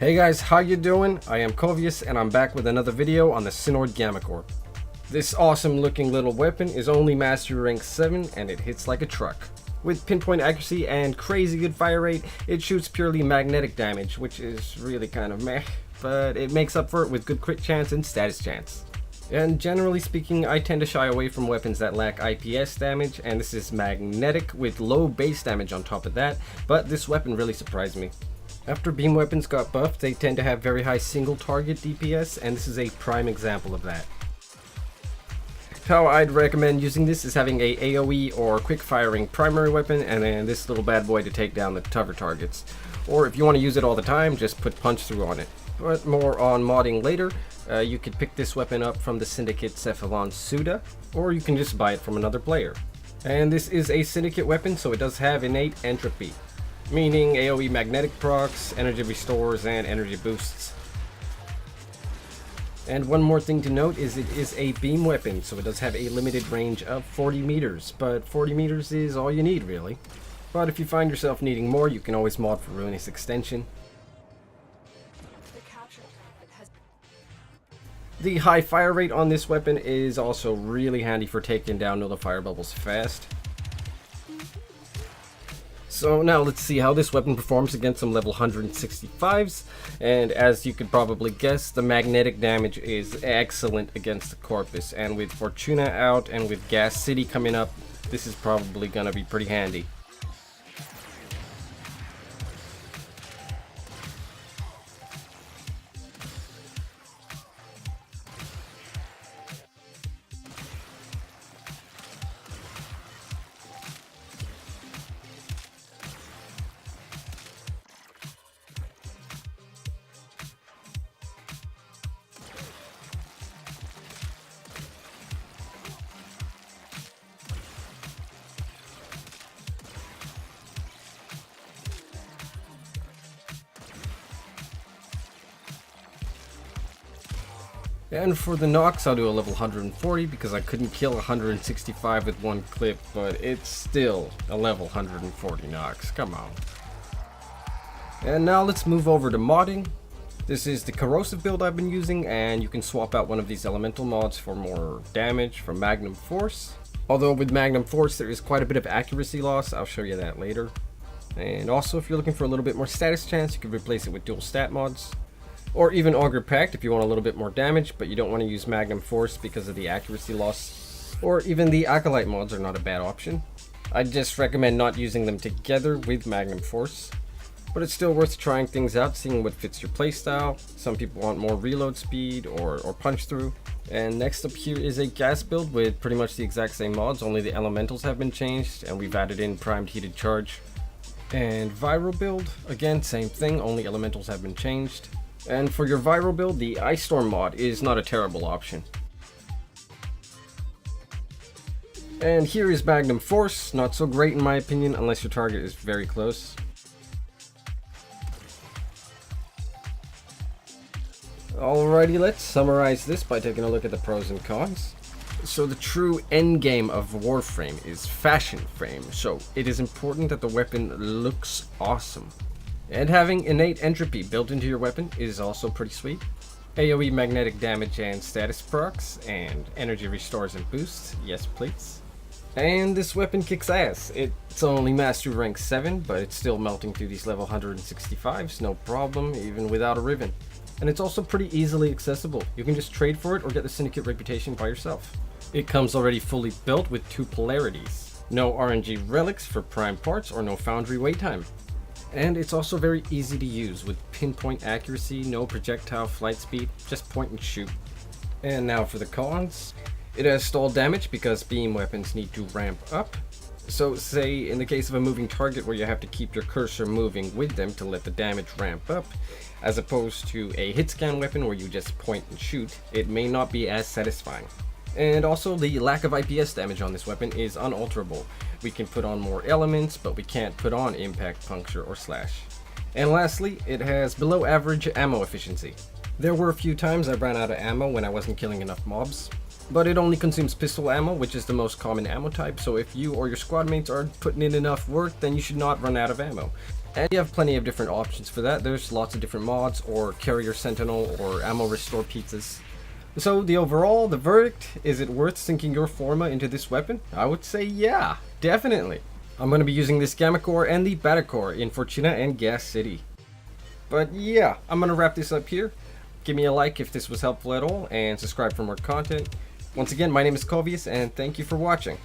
Hey guys, how you doing? I am Kovius and I'm back with another video on the Synoid Gammacor. This awesome looking little weapon is only mastery rank 7 and it hits like a truck. With pinpoint accuracy and crazy good fire rate, it shoots purely magnetic damage, which is really kind of meh, but it makes up for it with good crit chance and status chance. And generally speaking, I tend to shy away from weapons that lack IPS damage, and this is magnetic with low base damage on top of that, but this weapon really surprised me. After beam weapons got buffed, they tend to have very high single target DPS, and this is a prime example of that. How I'd recommend using this is having a AoE or quick firing primary weapon, and then this little bad boy to take down the tougher targets. Or if you want to use it all the time, just put punch through on it. But more on modding later. You could pick this weapon up from the Syndicate Cephalon Suda, or you can just buy it from another player. And this is a Syndicate weapon, so it does have innate Entropy, meaning AoE magnetic procs, energy restores, and energy boosts. And one more thing to note is it is a beam weapon, so it does have a limited range of 40 meters, but 40 meters is all you need really. But if you find yourself needing more, you can always mod for Ruinous Extension. The high fire rate on this weapon is also really handy for taking down nullifier bubbles fast. So now let's see how this weapon performs against some level 165s, and as you could probably guess, the magnetic damage is excellent against the Corpus, and with Fortuna out and with Gas City coming up, this is probably gonna be pretty handy. And for the knocks, I'll do a level 140 because I couldn't kill 165 with one clip, but it's still a level 140 knocks, come on. And now let's move over to modding. This is the corrosive build I've been using, and you can swap out one of these elemental mods for more damage from Magnum Force. Although with Magnum Force there is quite a bit of accuracy loss, I'll show you that later. And also if you're looking for a little bit more status chance, you can replace it with dual stat mods. Or even Augur Pact if you want a little bit more damage, but you don't want to use Magnum Force because of the accuracy loss. Or even the Acolyte mods are not a bad option. I just recommend not using them together with Magnum Force. But it's still worth trying things out, seeing what fits your playstyle. Some people want more reload speed or punch through. And next up here is a gas build with pretty much the exact same mods, only the elementals have been changed and we've added in primed heated charge. And viral build, again same thing, only elementals have been changed. And for your viral build, the Ice Storm mod is not a terrible option. And here is Magnum Force, not so great in my opinion unless your target is very close. Alrighty, let's summarize this by taking a look at the pros and cons. So the true endgame of Warframe is fashion frame, so it is important that the weapon looks awesome. And having innate entropy built into your weapon is also pretty sweet. AoE magnetic damage and status procs, and energy restores and boosts, yes please. And this weapon kicks ass. It's only mastery rank 7, but it's still melting through these level 165s, no problem, even without a riven. And it's also pretty easily accessible. You can just trade for it or get the Syndicate reputation by yourself. It comes already fully built with 2 polarities. No RNG relics for prime parts or no foundry wait time. And it's also very easy to use with pinpoint accuracy, no projectile flight speed, just point and shoot. And now for the cons. It has stall damage because beam weapons need to ramp up. So say in the case of a moving target where you have to keep your cursor moving with them to let the damage ramp up, as opposed to a hit scan weapon where you just point and shoot, it may not be as satisfying. And also the lack of IPS damage on this weapon is unalterable. We can put on more elements, but we can't put on impact, puncture, or slash. And lastly, it has below average ammo efficiency. There were a few times I ran out of ammo when I wasn't killing enough mobs. but it only consumes pistol ammo, which is the most common ammo type, so if you or your squad mates aren't putting in enough work, then you should not run out of ammo. And you have plenty of different options for that. There's lots of different mods, or carrier sentinel, or ammo restore pizzas. So the verdict, is it worth sinking your Forma into this weapon? I would say yeah, definitely. I'm going to be using this Gammacor and the Gammacor in Fortuna and Gas City. But yeah, I'm going to wrap this up here. Give me a like if this was helpful at all, and subscribe for more content. Once again, my name is Kovius, and thank you for watching.